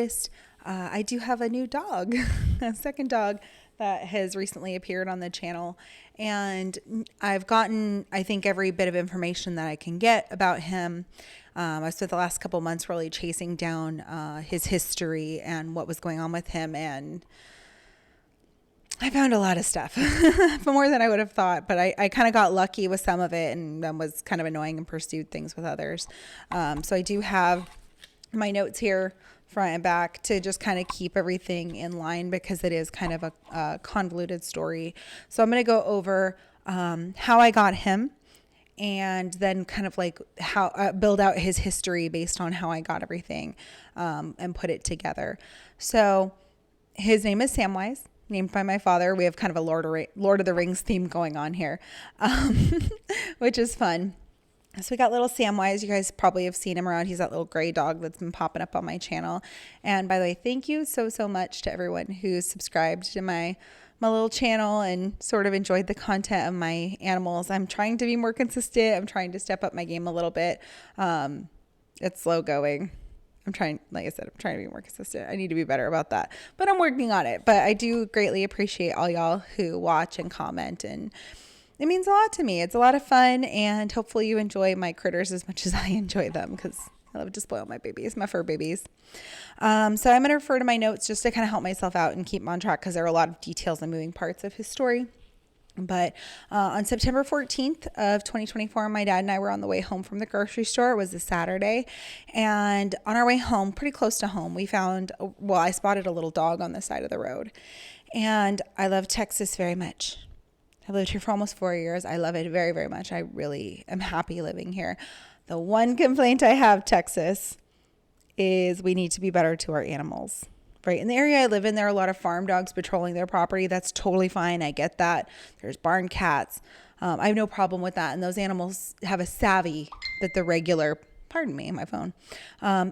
noticed, I do have a new dog, a second dog that has recently appeared on the channel. And I've gotten, I think, every bit of information that I can get about him. I spent the last couple months really chasing down his history and what was going on with him. And I found a lot of stuff, more than I would have thought, but I kind of got lucky with some of it and then was kind of annoying and pursued things with others. So I do have my notes here, front and back, to just kind of keep everything in line because it is kind of a convoluted story. So I'm going to go over how I got him and then kind of like how build out his history based on how I got everything and put it together. So his name is Samwise, named by my father. We have kind of a Lord of the Rings theme going on here, which is fun. So we got little Samwise. You guys probably have seen him around. He's that little gray dog that's been popping up on my channel. And by the way, thank you so much to everyone who's subscribed to my little channel and sort of enjoyed the content of my animals. I'm trying to be more consistent. I'm trying to step up my game a little bit. It's slow going. Like I said, I'm trying to be more consistent. I need to be better about that, but I'm working on it. But I do greatly appreciate all y'all who watch and comment, and it means a lot to me. It's a lot of fun, and hopefully you enjoy my critters as much as I enjoy them, because I love to spoil my babies, my fur babies. So I'm going to refer to my notes just to kind of help myself out and keep them on track, because there are a lot of details and moving parts of his story. But on September 14th of 2024, my dad and I were on the way home from the grocery store. It was a Saturday. And on our way home, pretty close to home, I spotted a little dog on the side of the road. And I love Texas very much. I've lived here for almost 4 years. I love it very, very much. I really am happy living here. The one complaint I have, Texas, is we need to be better to our animals. Right. In the area I live in, there are a lot of farm dogs patrolling their property. That's totally fine. I get that. There's barn cats. I have no problem with that. And those animals have a savvy that my phone.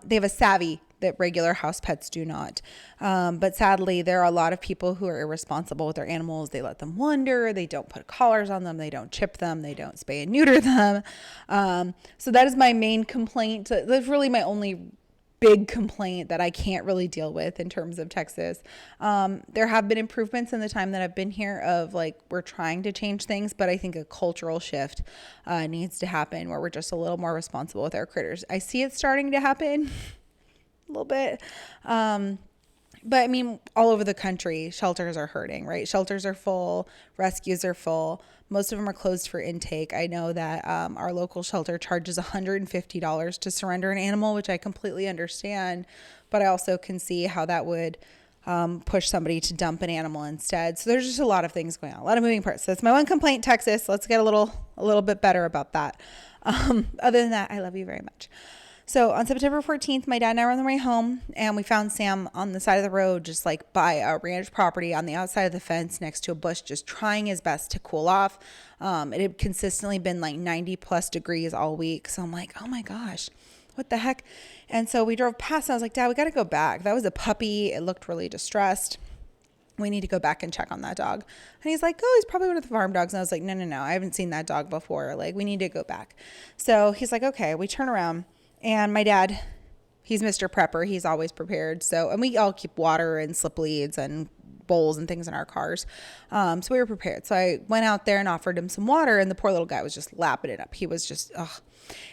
They have a savvy that regular house pets do not. But sadly, there are a lot of people who are irresponsible with their animals. They let them wander. They don't put collars on them. They don't chip them. They don't spay and neuter them. So that is my main complaint. That's really my only big complaint that I can't really deal with in terms of Texas. There have been improvements in the time that I've been here of like, we're trying to change things, but I think a cultural shift needs to happen where we're just a little more responsible with our critters. I see it starting to happen a little bit. But I mean, all over the country, shelters are hurting, right? Shelters are full, rescues are full. Most of them are closed for intake. I know that our local shelter charges $150 to surrender an animal, which I completely understand, but I also can see how that would push somebody to dump an animal instead. So there's just a lot of things going on, a lot of moving parts. So that's my one complaint, Texas. Let's get a little bit better about that. Other than that, I love you very much. So on September 14th, my dad and I were on the way home, and we found Sam on the side of the road, just like by a ranch property on the outside of the fence next to a bush, just trying his best to cool off. It had consistently been like 90 plus degrees all week. So I'm like, oh my gosh, what the heck? And so we drove past and I was like, Dad, we got to go back. That was a puppy. It looked really distressed. We need to go back and check on that dog. And he's like, oh, he's probably one of the farm dogs. And I was like, no, I haven't seen that dog before. Like, we need to go back. So he's like, okay. We turn around. And my dad, he's Mr. Prepper. He's always prepared. So, and we all keep water and slip leads and bowls and things in our cars. So we were prepared. So I went out there and offered him some water, and the poor little guy was just lapping it up. He was just, ugh.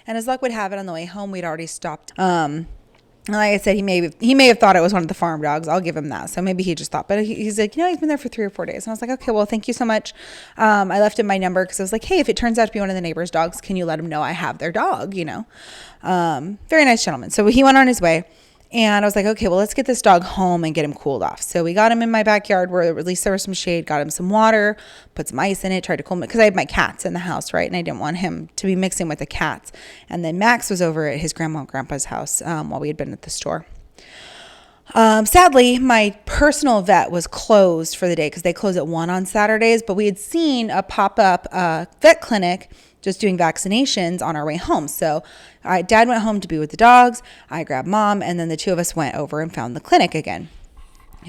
And as luck would have it, on the way home, we'd already stopped. Like I said, he may have thought it was one of the farm dogs. I'll give him that. So maybe he just thought, but he's like, he's been there for 3 or 4 days. And I was like, okay, well, thank you so much. I left him my number because I was like, hey, if it turns out to be one of the neighbor's dogs, can you let him know I have their dog, Very nice gentleman. So he went on his way. And I was like, okay, well, let's get this dog home and get him cooled off. So we got him in my backyard where at least there was some shade, got him some water, put some ice in it, tried to cool him because I had my cats in the house, right? And I didn't want him to be mixing with the cats. And then Max was over at his grandma and grandpa's house while we had been at the store. Sadly, my personal vet was closed for the day because they close at 1 on Saturdays, but we had seen a pop-up vet clinic just doing vaccinations on our way home. So Dad went home to be with the dogs. I grabbed Mom, and then the two of us went over and found the clinic again.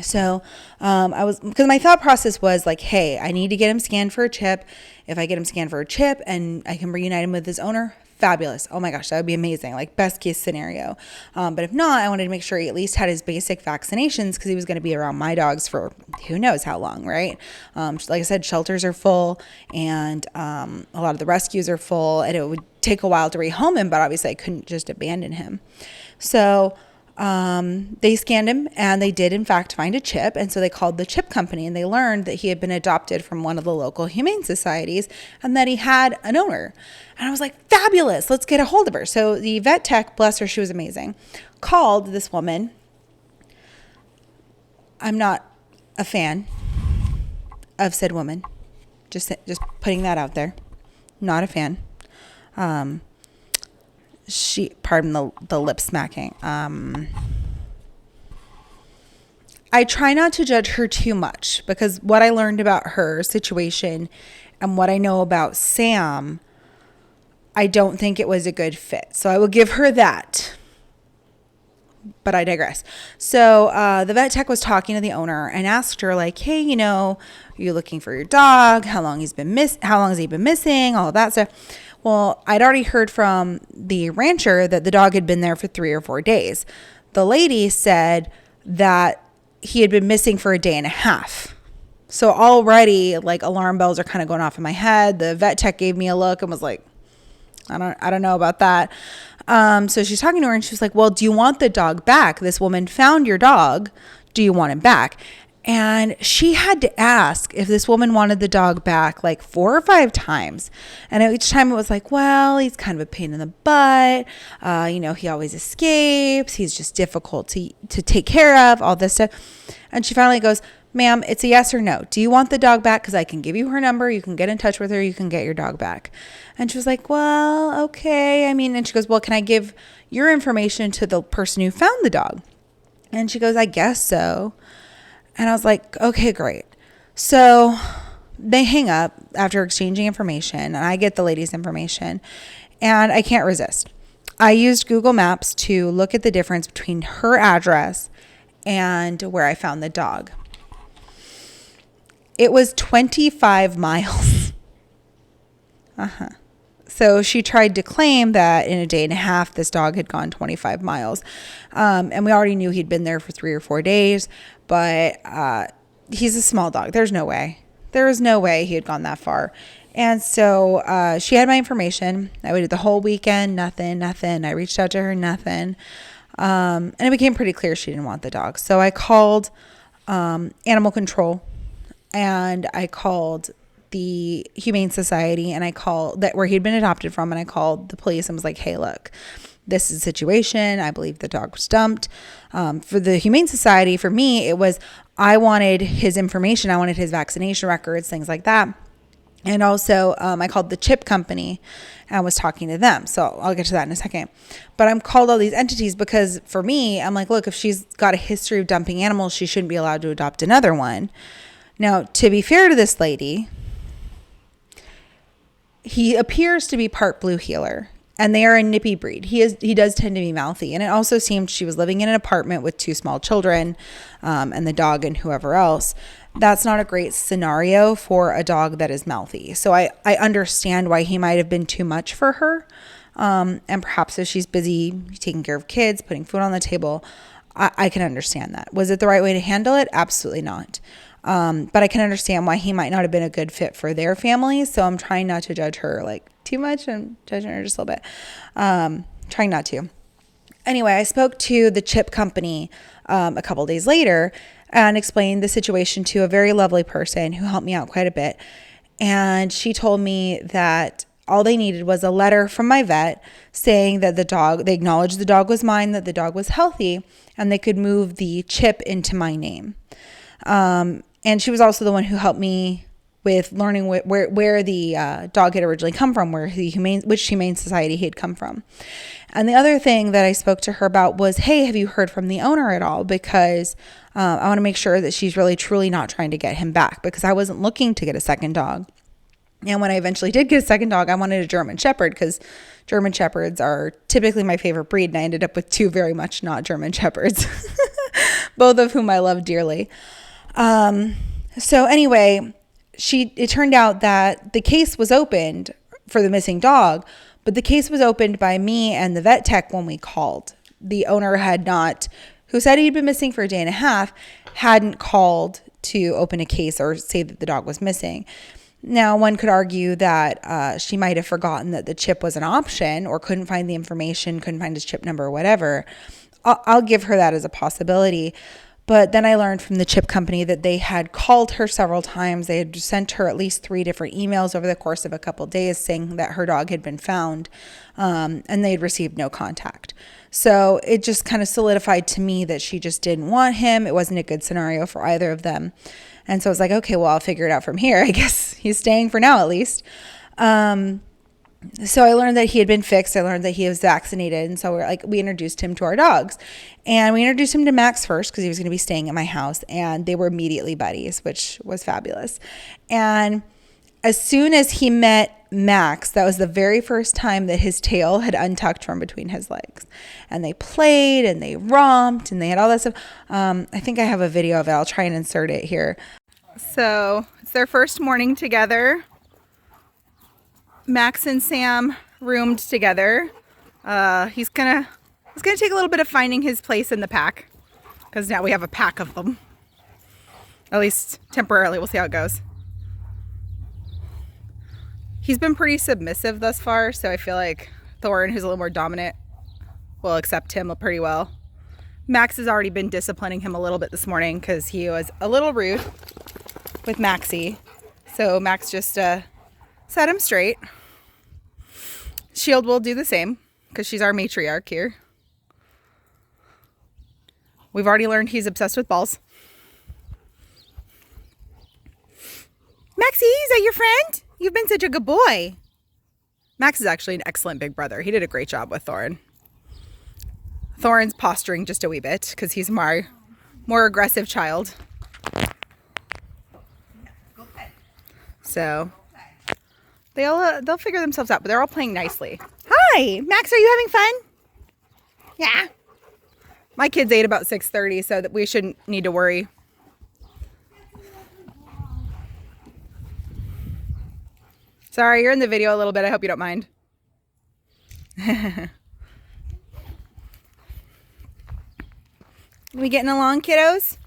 So because my thought process was like, hey, I need to get him scanned for a chip. If I get him scanned for a chip and I can reunite him with his owner, fabulous. Oh my gosh, that would be amazing. Like best case scenario. But if not, I wanted to make sure he at least had his basic vaccinations because he was going to be around my dogs for who knows how long, right? Like I said, shelters are full and a lot of the rescues are full, and it would take a while to rehome him, but obviously I couldn't just abandon him. So they scanned him and they did in fact find a chip. And so they called the chip company and they learned that he had been adopted from one of the local humane societies and that he had an owner. And I was like, fabulous, let's get a hold of her. So the vet tech, bless her, she was amazing, called this woman. I'm not a fan of said woman. Just putting that out there. Not a fan. Pardon the lip smacking. I try not to judge her too much because what I learned about her situation and what I know about Sam, I don't think it was a good fit. So I will give her that. But I digress. So the vet tech was talking to the owner and asked her, like, hey, are you looking for your dog? How long has he been missing? All of that stuff. Well, I'd already heard from the rancher that the dog had been there for 3 or 4 days. The lady said that he had been missing for a day and a half. So already, like, alarm bells are kind of going off in my head. The vet tech gave me a look and was like, I don't know about that. So she's talking to her and she was like, well, do you want the dog back? This woman found your dog. Do you want him back? And she had to ask if this woman wanted the dog back like 4 or 5 times. And each time it was like, well, he's kind of a pain in the butt. He always escapes. He's just difficult to take care of, all this stuff. And she finally goes, ma'am, it's a yes or no. Do you want the dog back? Because I can give you her number. You can get in touch with her. You can get your dog back. And she was like, well, okay. And she goes, well, can I give your information to the person who found the dog? And she goes, I guess so. And I was like, okay, great. So they hang up after exchanging information, and I get the lady's information, and I can't resist. I used Google Maps to look at the difference between her address and where I found the dog. It was 25 miles. So she tried to claim that in a day and a half, this dog had gone 25 miles. And we already knew he'd been there for 3 or 4 days, but he's a small dog. There's no way. There was no way he had gone that far. And so she had my information. I waited the whole weekend, nothing. I reached out to her, nothing. And it became pretty clear she didn't want the dog. So I called animal control, and I called the Humane Society, and I called that where he'd been adopted from, and I called the police and was like, hey, look, this is a situation. I believe the dog was dumped. For the Humane Society, for me, it was, I wanted his information. I wanted his vaccination records, things like that. And also I called the chip company and was talking to them. So I'll get to that in a second. But I'm called all these entities because for me, I'm like, look, if she's got a history of dumping animals, she shouldn't be allowed to adopt another one. Now, to be fair to this lady, he appears to be part blue heeler, and they are a nippy breed. He does tend to be mouthy. And it also seemed she was living in an apartment with 2 small children, and the dog and whoever else. That's not a great scenario for a dog that is mouthy. So I understand why he might have been too much for her. And perhaps if she's busy taking care of kids, putting food on the table, I can understand that. Was it the right way to handle it? Absolutely not. But I can understand why he might not have been a good fit for their family. So I'm trying not to judge her like too much. I'm judging her just a little bit. Trying not to. Anyway, I spoke to the chip company a couple days later and explained the situation to a very lovely person who helped me out quite a bit. And she told me that all they needed was a letter from my vet saying that they acknowledged the dog was mine, that the dog was healthy, and they could move the chip into my name. And she was also the one who helped me with learning where the dog had originally come from, which Humane Society he had come from. And the other thing that I spoke to her about was, hey, have you heard from the owner at all? Because I want to make sure that she's really, truly not trying to get him back, because I wasn't looking to get a second dog. And when I eventually did get a second dog, I wanted a German Shepherd because German Shepherds are typically my favorite breed. And I ended up with 2 very much not German Shepherds, both of whom I love dearly. So anyway, it turned out that the case was opened for the missing dog, But the case was opened by me and the vet tech when we called. The owner had not, who said he'd been missing for a day and a half, hadn't called to open a case or say that the dog was missing. Now, one could argue that she might have forgotten that the chip was an option or couldn't find the information, couldn't find his chip number or whatever. I'll give her that as a possibility. But then I learned from the chip company that they had called her several times. They had sent her at least 3 different emails over the course of a couple of days saying that her dog had been found, and they had received no contact. So it just kind of solidified to me that she just didn't want him. It wasn't a good scenario for either of them. And so I was like, okay, well, I'll figure it out from here. I guess he's staying for now at least. So I learned that he had been fixed. I learned that he was vaccinated. And so we introduced him to our dogs. And we introduced him to Max first because he was going to be staying at my house. And they were immediately buddies, which was fabulous. And as soon as he met Max, that was the very first time that his tail had untucked from between his legs. And they played and they romped and they had all that stuff. I think I have a video of it. I'll try and insert it here. So it's their first morning together. Max and Sam roomed together. He's gonna take a little bit of finding his place in the pack because now we have a pack of them. At least temporarily. We'll see how it goes. He's been pretty submissive thus far, so I feel like Thorin, who's a little more dominant, will accept him pretty well. Max has already been disciplining him a little bit this morning because he was a little rude with Maxie. So Max just set him straight. Shield will do the same because she's our matriarch here. We've already learned he's obsessed with balls. Maxie, is that your friend? You've been such a good boy. Max is actually an excellent big brother. He did a great job with Thorin. Thorin's posturing just a wee bit because he's my more aggressive child. So they'll figure themselves out, but they're all playing nicely. Hi, Max, are you having fun? Yeah. My kids ate about 6:30, so that we shouldn't need to worry. Sorry, you're in the video a little bit. I hope you don't mind. We getting along, kiddos?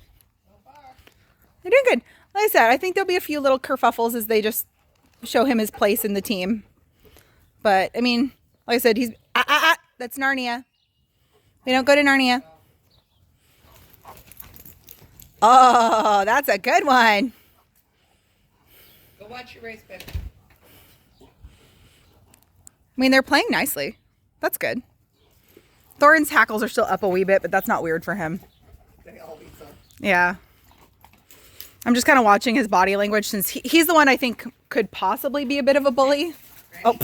They're doing good. Like I said, I think there'll be a few little kerfuffles as they just show him his place in the team. But, I mean, like I said, he's... that's Narnia. We don't go to Narnia. Oh, that's a good one. Go watch your race, baby. I mean, they're playing nicely. That's good. Thorin's hackles are still up a wee bit, but that's not weird for him. They all beat some. Yeah. I'm just kind of watching his body language since he's the one I think could possibly be a bit of a bully. Oh,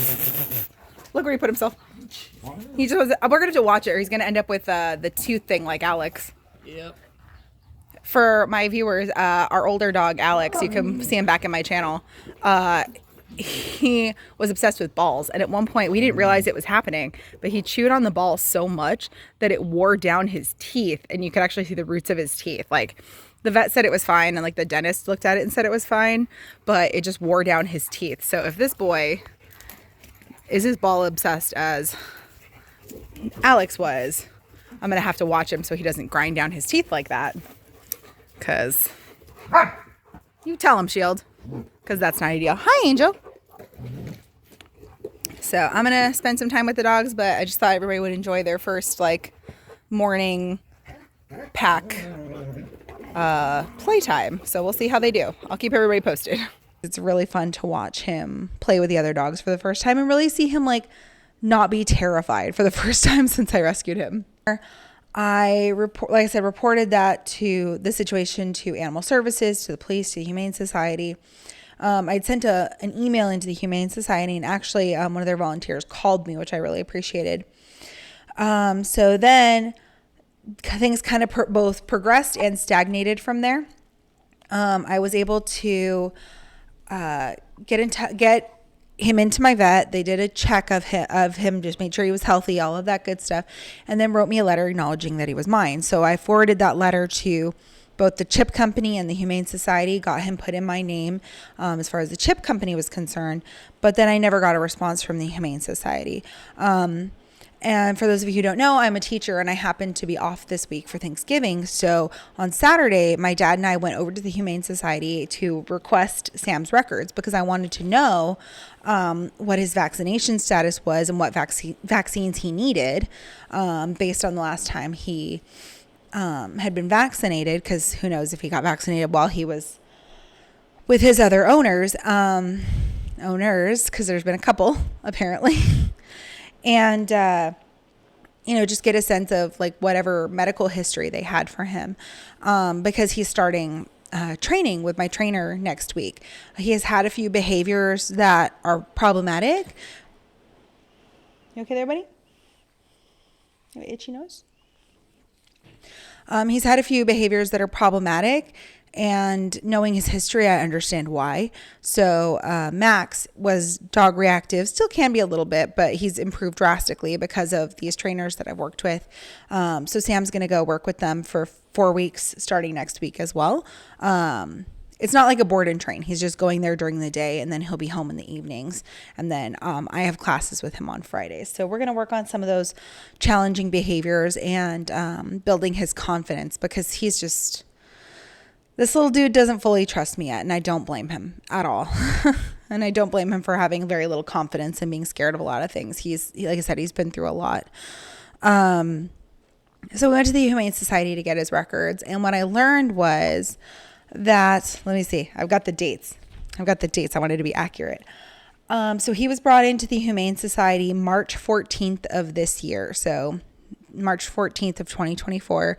look where he put himself. He just was, we're going to have to watch it or he's going to end up with the tooth thing like Alex. Yep. For my viewers, our older dog, Alex, you can see him back in my channel. He was obsessed with balls. And at one point, we didn't realize it was happening, but he chewed on the ball so much that it wore down his teeth. And you could actually see the roots of his teeth. Like, the vet said it was fine. And, like, the dentist looked at it and said it was fine. But it just wore down his teeth. So if this boy is as ball obsessed as Alex was, I'm going to have to watch him so he doesn't grind down his teeth like that. Because you tell him, Shield. Because that's not ideal. Hi, Angel. So I'm going to spend some time with the dogs, but I just thought everybody would enjoy their first, like, morning pack playtime. So we'll see how they do. I'll keep everybody posted. It's really fun to watch him play with the other dogs for the first time and really see him, like, not be terrified for the first time since I rescued him. I reported that to the situation to Animal Services, to the police, to the Humane Society. I'd sent an email into the Humane Society, and actually one of their volunteers called me, which I really appreciated. So then things kind of both progressed and stagnated from there. I was able to get him into my vet. They did a check of him, just made sure he was healthy, all of that good stuff, and then wrote me a letter acknowledging that he was mine. So I forwarded that letter to both the chip company and the Humane Society got him put in my name as far as the chip company was concerned, but then I never got a response from the Humane Society. And for those of you who don't know, I'm a teacher and I happened to be off this week for Thanksgiving. So on Saturday, my dad and I went over to the Humane Society to request Sam's records because I wanted to know what his vaccination status was and what vaccines he needed based on the last time he had been vaccinated, because who knows if he got vaccinated while he was with his other owners, because there's been a couple apparently. And, just get a sense of like whatever medical history they had for him, because he's starting training with my trainer next week. He has had a few behaviors that are problematic. You okay there, buddy? You have an itchy nose? He's had a few behaviors that are problematic, and knowing his history, I understand why. So Max was dog reactive, still can be a little bit, but he's improved drastically because of these trainers that I've worked with. So Sam's going to go work with them for 4 weeks starting next week as well. It's not like a board and train. He's just going there during the day, and then he'll be home in the evenings. And then I have classes with him on Fridays. So we're going to work on some of those challenging behaviors and building his confidence, because he's just, this little dude doesn't fully trust me yet. And I don't blame him at all. And I don't blame him for having very little confidence and being scared of a lot of things. Like I said, he's been through a lot. So we went to the Humane Society to get his records. And what I learned was that, let me see, I've got the dates. I wanted to be accurate. So he was brought into the Humane Society March 14th of this year. So March 14th of 2024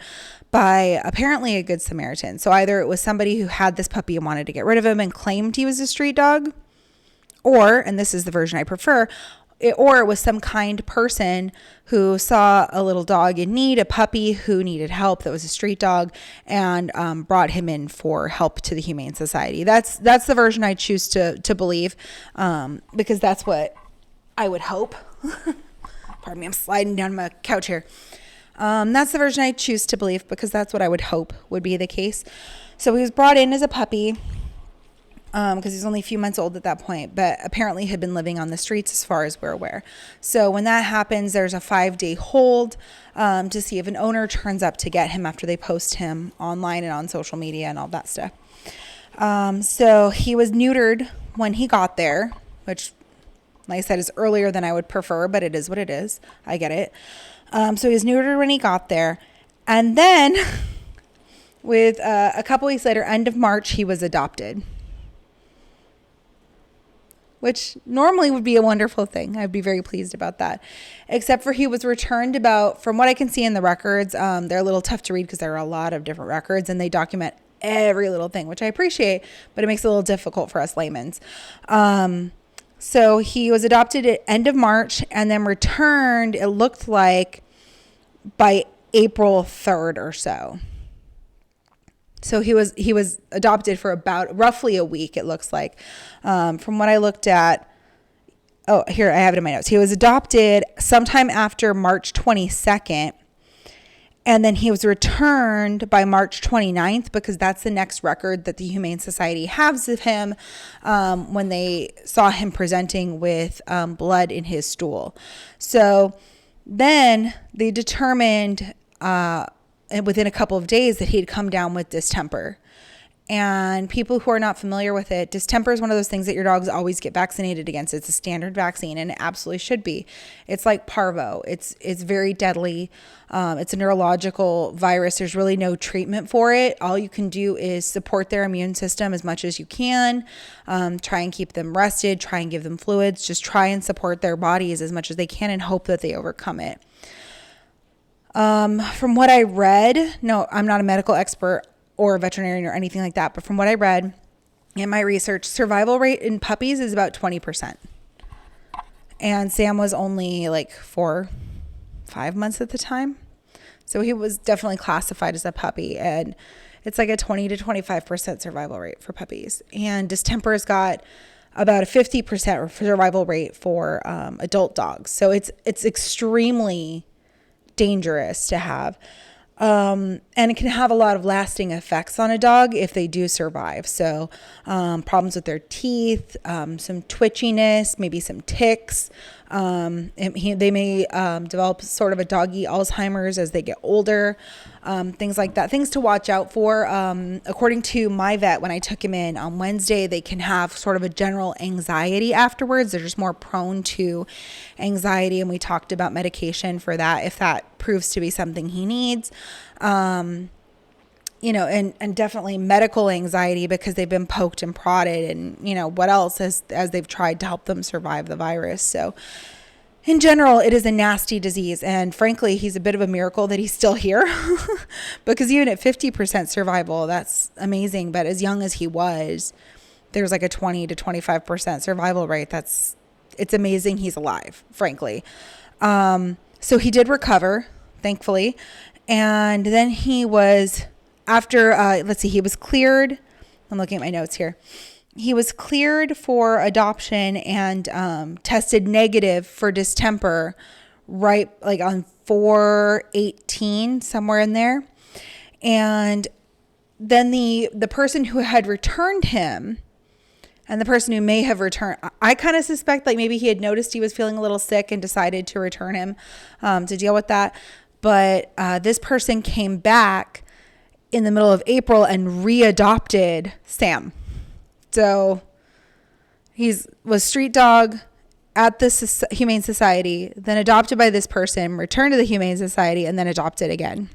by apparently a Good Samaritan. So either it was somebody who had this puppy and wanted to get rid of him and claimed he was a street dog, or, and this is the version I prefer, or it was some kind person who saw a little dog in need, a puppy who needed help that was a street dog, and brought him in for help to the Humane Society. That's the version I choose to believe, because that's what I would hope. Pardon me, I'm sliding down my couch here. That's the version I choose to believe, because that's what I would hope would be the case. So he was brought in as a puppy, because he's only a few months old at that point, but apparently had been living on the streets as far as we're aware. So when that happens, there's a 5-day hold to see if an owner turns up to get him after they post him online and on social media and all that stuff. So he was neutered when he got there, which, like I said, is earlier than I would prefer, but it is what it is. I get it. So he was neutered when he got there. And then with a couple weeks later, end of March, he was adopted, which normally would be a wonderful thing. I'd be very pleased about that. Except for he was returned about, from what I can see in the records, they're a little tough to read because there are a lot of different records and they document every little thing, which I appreciate, but it makes it a little difficult for us laymen's. So he was adopted at end of March and then returned, it looked like, by April 3rd or so. So he was adopted for about roughly a week, it looks like. From what I looked at, oh, here, I have it in my notes. He was adopted sometime after March 22nd, and then he was returned by March 29th, because that's the next record that the Humane Society has of him, when they saw him presenting with blood in his stool. So then they determined within a couple of days that he had come down with distemper. And people who are not familiar with it, distemper is one of those things that your dogs always get vaccinated against. It's a standard vaccine, and it absolutely should be. It's like parvo. It's very deadly. It's a neurological virus. There's really no treatment for it. All you can do is support their immune system as much as you can. Try and keep them rested. Try and give them fluids. Just try and support their bodies as much as they can and hope that they overcome it. From what I read, no, I'm not a medical expert or a veterinarian or anything like that, but from what I read in my research, survival rate in puppies is about 20%. And Sam was only like 4-5 months at the time. So he was definitely classified as a puppy, and it's like a 20 to 25% survival rate for puppies. And distemper's got about a 50% survival rate for adult dogs. So it's extremely dangerous to have. And it can have a lot of lasting effects on a dog if they do survive. So problems with their teeth, some twitchiness, maybe some tics. They may develop sort of a doggy Alzheimer's as they get older, things like that. Things to watch out for. According to my vet, when I took him in on Wednesday, they can have sort of a general anxiety afterwards. They're just more prone to anxiety, and we talked about medication for that if that proves to be something he needs. And definitely medical anxiety because they've been poked and prodded, and what else as they've tried to help them survive the virus. So in general, it is a nasty disease, and frankly, he's a bit of a miracle that he's still here because even at 50% survival, that's amazing. But as young as he was, there's like a 20 to 25% survival rate. It's amazing he's alive, frankly. So he did recover, thankfully. And then he was, after, he was cleared. I'm looking at my notes here. He was cleared for adoption and tested negative for distemper right like on 4/18, somewhere in there. And then the person who had returned him and the person who may have returned, I kind of suspect like maybe he had noticed he was feeling a little sick and decided to return him to deal with that. But this person came back in the middle of April and readopted Sam. So he was street dog at the Humane Society, then adopted by this person, returned to the Humane Society, and then adopted again.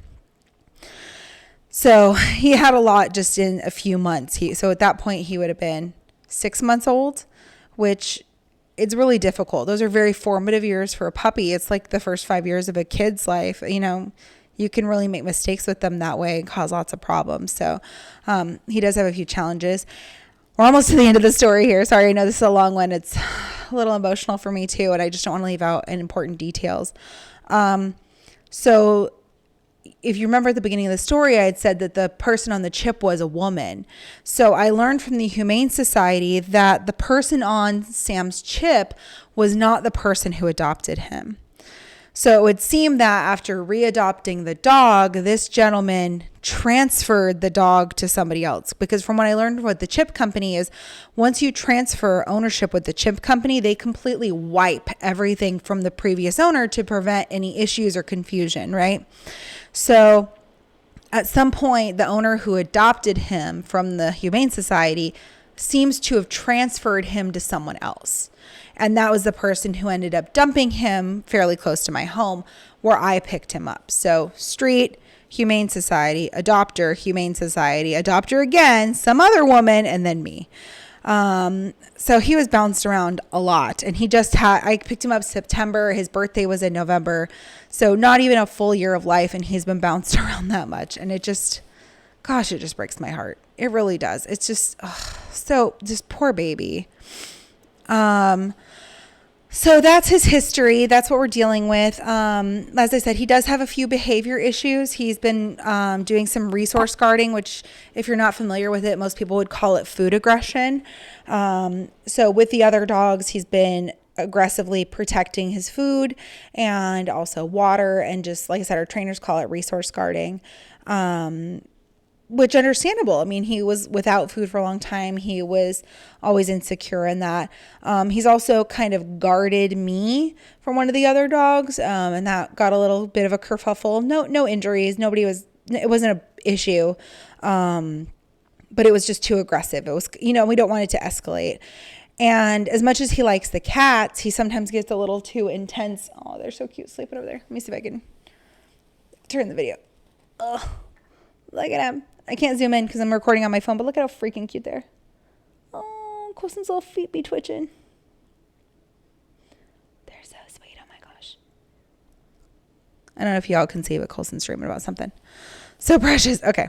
So he had a lot just in a few months. So at that point, he would have been 6 months old, which it's really difficult. Those are very formative years for a puppy. It's like the first 5 years of a kid's life. You can really make mistakes with them that way and cause lots of problems. So he does have a few challenges. We're almost to the end of the story here. Sorry, I know this is a long one. It's a little emotional for me too, and I just don't want to leave out important details. So if you remember at the beginning of the story, I had said that the person on the chip was a woman. So I learned from the Humane Society that the person on Sam's chip was not the person who adopted him. So it would seem that after readopting the dog, this gentleman transferred the dog to somebody else. Because from what I learned with the chip company is once you transfer ownership with the chip company, they completely wipe everything from the previous owner to prevent any issues or confusion, right? So at some point, the owner who adopted him from the Humane Society seems to have transferred him to someone else. And that was the person who ended up dumping him fairly close to my home where I picked him up. So street, Humane Society, adopter, Humane Society, adopter again, some other woman, and then me. So he was bounced around a lot. And I picked him up September. His birthday was in November. So not even a full year of life. And he's been bounced around that much. And it just breaks my heart. It really does. It's just, just poor baby. So that's his history. That's what we're dealing with. As I said, he does have a few behavior issues. He's been doing some resource guarding, which if you're not familiar with it, most people would call it food aggression. So with the other dogs, he's been aggressively protecting his food and also water. And just like I said, our trainers call it resource guarding. Which understandable. I mean, he was without food for a long time. He was always insecure in that. He's also kind of guarded me from one of the other dogs. And that got a little bit of a kerfuffle. No injuries. It wasn't an issue. But it was just too aggressive. It was, we don't want it to escalate. And as much as he likes the cats, he sometimes gets a little too intense. Oh, they're so cute sleeping over there. Let me see if I can turn the video. Ugh. Look at him. I can't zoom in because I'm recording on my phone, but look at how freaking cute they are. Oh, Colson's little feet be twitching. They're so sweet. Oh my gosh. I don't know if y'all can see, but Colson's dreaming about something. So precious. Okay.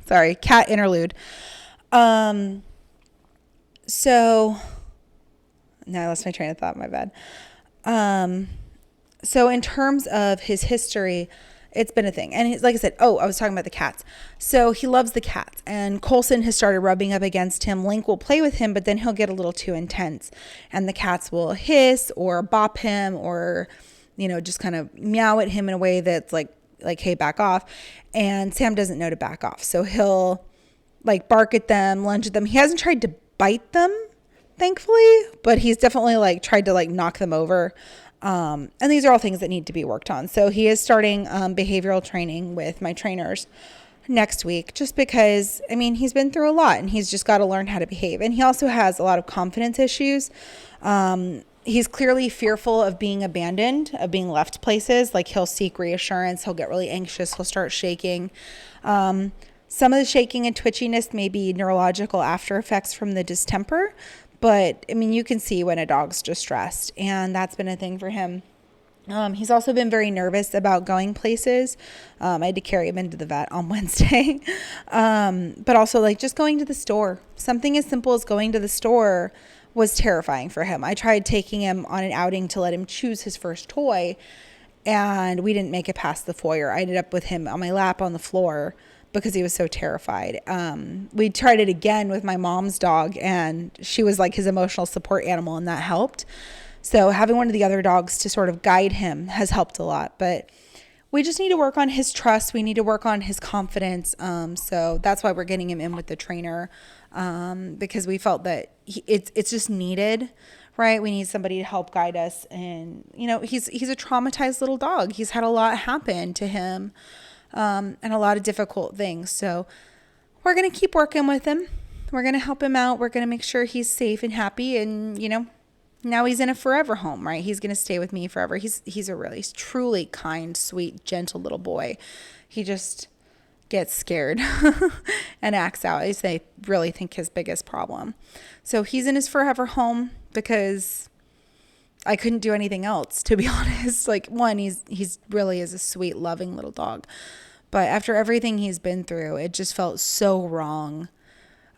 Sorry. Cat interlude. So now I lost my train of thought. My bad. So in terms of his history, it's been a thing. And like I said, I was talking about the cats. So he loves the cats. And Colson has started rubbing up against him. Link will play with him, but then he'll get a little too intense. And the cats will hiss or bop him or, just kind of meow at him in a way that's like like, hey, back off. And Sam doesn't know to back off. So he'll like bark at them, lunge at them. He hasn't tried to bite them, thankfully, but he's definitely like tried to like knock them over. And these are all things that need to be worked on. So he is starting behavioral training with my trainers next week, just because, I mean, he's been through a lot and he's just got to learn how to behave. And he also has a lot of confidence issues. He's clearly fearful of being abandoned, of being left places. Like, he'll seek reassurance. He'll get really anxious. He'll start shaking. Some of the shaking and twitchiness may be neurological after effects from the distemper. But, I mean, you can see when a dog's distressed, and that's been a thing for him. He's also been very nervous about going places. I had to carry him into the vet on Wednesday. But also, like, just going to the store. Something as simple as going to the store was terrifying for him. I tried taking him on an outing to let him choose his first toy, and we didn't make it past the foyer. I ended up with him on my lap on the floor because he was so terrified. We tried it again with my mom's dog, and she was like his emotional support animal, and that helped. So having one of the other dogs to sort of guide him has helped a lot. But we just need to work on his trust. We need to work on his confidence. So that's why we're getting him in with the trainer, because we felt that it's just needed, right? We need somebody to help guide us. And, you know, he's a traumatized little dog. He's had a lot happen to him. And a lot of difficult things. So we're going to keep working with him. We're going to help him out. We're going to make sure he's safe and happy. And, you know, now he's in a forever home, right? He's going to stay with me forever. He's a really truly kind, sweet, gentle little boy. He just gets scared and acts out. I really think his biggest problem. So he's in his forever home because I couldn't do anything else, to be honest. Like, one, he's really is a sweet, loving little dog. But after everything he's been through, it just felt so wrong.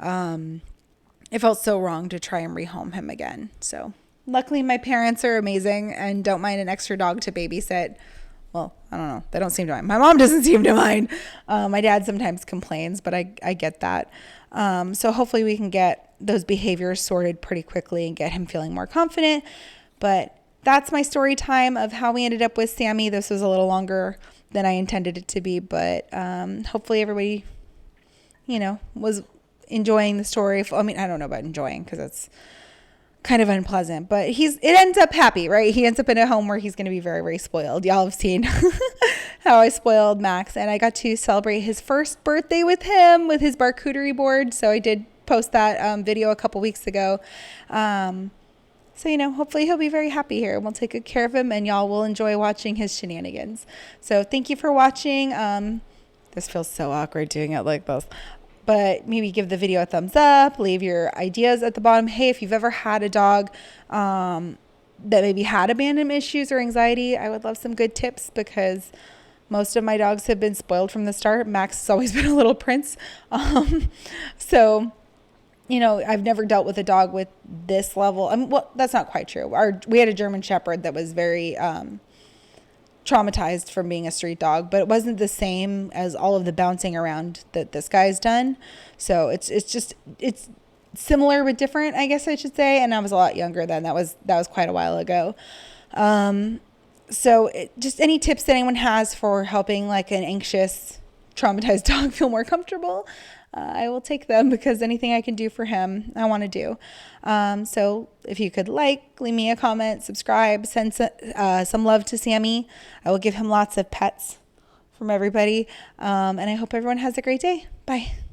It felt so wrong to try and rehome him again. So luckily my parents are amazing and don't mind an extra dog to babysit. Well, I don't know. They don't seem to mind. My mom doesn't seem to mind. My dad sometimes complains, but I get that. So hopefully we can get those behaviors sorted pretty quickly and get him feeling more confident. But that's my story time of how we ended up with Sammy. This was a little longer than I intended it to be, but hopefully everybody, you know, was enjoying the story. I mean, I don't know about enjoying because it's kind of unpleasant, but it ends up happy, right? He ends up in a home where he's going to be very, very spoiled. Y'all have seen how I spoiled Max, and I got to celebrate his first birthday with him with his charcuterie board. So I did post that video a couple weeks ago. So, you know, hopefully he'll be very happy here. We'll take good care of him, and y'all will enjoy watching his shenanigans. So thank you for watching. This feels so awkward doing it like this. But maybe give the video a thumbs up. Leave your ideas at the bottom. Hey, if you've ever had a dog that maybe had abandonment issues or anxiety, I would love some good tips because most of my dogs have been spoiled from the start. Max has always been a little prince. So... you know, I've never dealt with a dog with this level. Well, that's not quite true. We had a German Shepherd that was very traumatized from being a street dog, but it wasn't the same as all of the bouncing around that this guy's done. So it's similar but different, I guess I should say. And I was a lot younger then. That was quite a while ago. So just any tips that anyone has for helping like an anxious, traumatized dog feel more comfortable, I will take them because anything I can do for him, I want to do. So if you could leave me a comment, subscribe, send some love to Sammy. I will give him lots of pets from everybody. And I hope everyone has a great day. Bye.